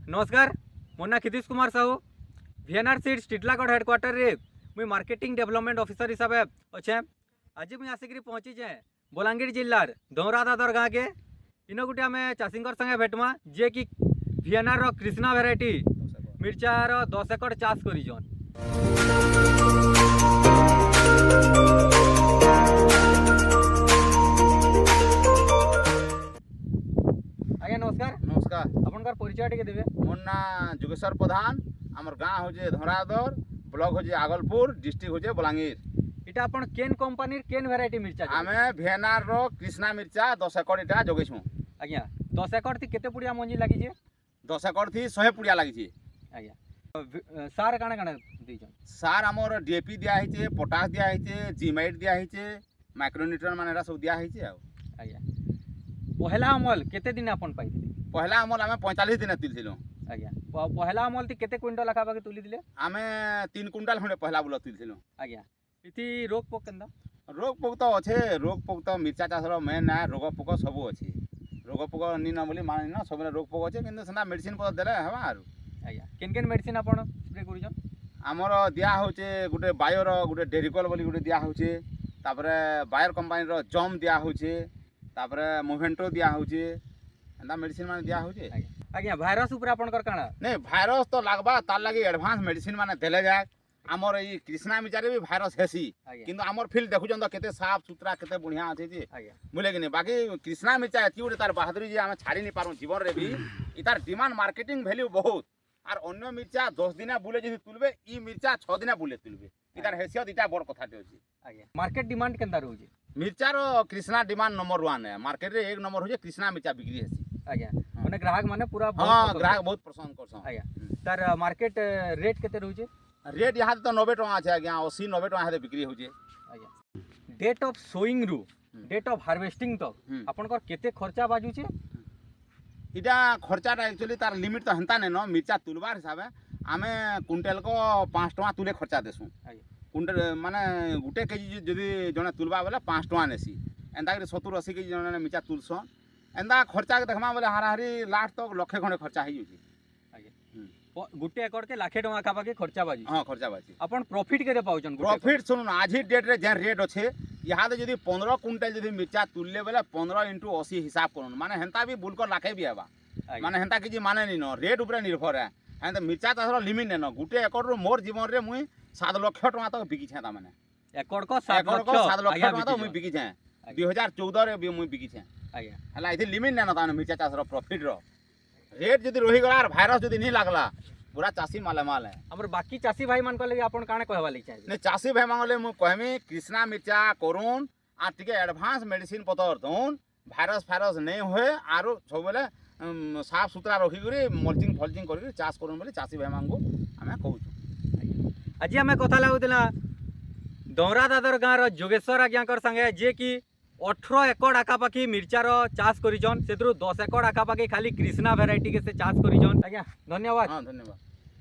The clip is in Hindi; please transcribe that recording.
नमस्कार मो ना Kshitish Kumar Sahu VNR seeds Titlagarh headquarter रे मुई मार्केटिंग डेवलपमेंट ऑफिसर हिसाब से अच्छे। आज मुई आसिक पहुँचीचे बलांगीर जिलार दौरा दादर गाँव के इन गोटे आम चाषी संगे भेटमा जे कि वीएनआर कृष्णा भेराइटी मिर्चार 10 एकड़ चाष करिजन। आज्ञा नमस्कार। नमस्कार। आपनकर परिचय टिके देबे। मोर ना जोगेश्वर प्रधान, आमर गाँव होजे धरादर, ब्लॉक होजे आगलपुर, डिस्ट्रिक्ट होजे बलांगीर। इटा अपन केन कंपनीर केन भेराइटी मिर्चा आमे वीएनआर रो कृष्णा मिर्चा 10 एकड़ इटा जोगेछु। आज्ञा 10 एकड़ थी केते पुड़िया मंजी लागी जे? 10 एकड़ थी 100 पुड़िया लागी छे। आज्ञा सार काना काना दीजन? सार हमर डीएपी दिया हिचे, पोटास दिया हिचे, जीमाइट दिया हिचे, माइक्रोन्यूट्रिएंट मानेरा सब दिया हिचे। आज्ञा पहला अमल केते दिन अपन पाइथिले? पहला अमल आमे 45 दिन तुलथिलु। आज्ञा पहला अमल थी केते क्विंटल आखाबाके तुली दिले? आमे 3 कुंटल खंडे पहला बुला तुलथिलु। आज्ञा इति रोग पोक केंदा? रोग पोक तो अच्छे, रोग पोक तो मिर्चा चाषर मेन है, रोग पोक सब अच्छे। रोग पोक नी न बोली माने न सब रोग पोक अच्छे किंतु सेना मेडिसिन पद देले हवा आरो। आज्ञा केन केन मेडिसिन अपन स्प्रे करिजन? आमर दिया होचे गुटे बायर गुटे डेरिकल बोली गुटे दिया होचे, तापरे बायर कंपनी रो जम दिया होचे, तापरे मोवेंटो दिया होचे, एंदा मेडिसिन माने दिया होचे। आज्ञा भाइरस ऊपर आपनकर काना? नहीं भाइरस तो लागबा तार लागि एडवांस मेडिसिन माने देले जाय। आमर ई कृष्णा मिर्चारे भी भाइरस हेसी किंतु आमर फील्ड देखुचन तो केते साफ सुथरा केते बढ़िया अछि जे बुले कि नहीं। बाकी कृष्णा मिर्चा एति गुटे तार बहादुरी जे आमे छाड़ी नि पारू जीवन रे भी इ तार डिमांड मार्केटिंग वैल्यू बहुत। और अन्य मिर्चा 10 दिन बुले जदि तुलबे ई मिर्चा 6 दिन बुले तुलबे इ तार हैसियत इटा बड़ कथाटे अछि। आज्ञा मार्केट डिमांड केंदा रहउजे? मिर्चा रो कृष्णा डिमांड नंबर 1 है, मार्केट रे 1 नंबर होजे कृष्णा मिर्चा बिक्री हेसी। आज्ञा माने ग्राहक माने पूरा हां ग्राहक बहुत पसंद करछन। आज्ञा तार मार्केट रेट केते रहउजे? रेट यहाँ तो 90 टका আছে आज्ञा, 80-90 टका हाते बिक्री होजे। आज्ञा डेट ऑफ सोइंग रु डेट ऑफ हार्वेस्टिंग तक आपनकर केते खर्चा बाजुचे? इटा खर्चाटा एक्चुअली तार लिमिट तो हंता नै न मिर्चा तुलबार हिसाबे आमे कुंटल को 5 टका तुले खर्चा देसु। कुंटल माने गुटे केजी जदि जने तुलबा बेले 5 टका नेसी, एंदा के 70-80 केजी जने मिर्चा तुलसन एंदा खर्चा के देखमा बेले हाराहारी लाख तक लखे खंडे खर्चा हो जाउची। गुटे एकड़ के लाखे टका खाबा के खर्चा बाजी? हां खर्चा बाजी। अपन प्रॉफिट केते पाउचन? प्रॉफिट सुन आज ही डेट रे जे रेट अछि यहाँ जदि 15 कुंटल जदि मिर्चा तुलले बेले 15 × 80 हिसाब करन माने हेंता भी बुल कर लाखे भी हेबा माने हेंता किछि माने नि न रेट ऊपर निर्भर है। हेंता मिर्चा चाषर लिमिट नै न गुटे एकड़ रो मोर जीवन रे मुई 7 लाख टका तक बिकी छै। ता माने एकड़ को 7 लाख टका तक मुई बिकी छै 2014 रे भी मुई बिकी छै। आज्ञा हला इथे लिमिट नै न ता मिर्चा चाषर प्रॉफिट रो रेट जदि रही गला भाइरस जदि नि लागला पूरा चाषी माल है। हमर बाकी चाषी भाई मान को लगे अपन काने कहबा लई चाहे? ने चाषी भाई मांगले मु कहमी कृष्णा मिर्चा करून आ टिके एडवांस मेडिसिन पतर दोन भाइरस नहीं होए आरो सब बेले साफ सुथरा रखी करी मल्चिंग फल्चिंग करी चाष करून बोली चाषी भाई मांगू हमें कहूछु। आज हमें कथा लागुतिला दौरा दादर गाँव जोगेश्वर आज्ञाकर संगे जे कि 18 एकड़ आखापाखी मिर्चार चाष करिजन, सेतरु 10 एकड़ आखापाखी खाली कृष्णा भेराइटी के से चाष करिजन। आज्ञा धन्यवाद। हाँ धन्यवाद।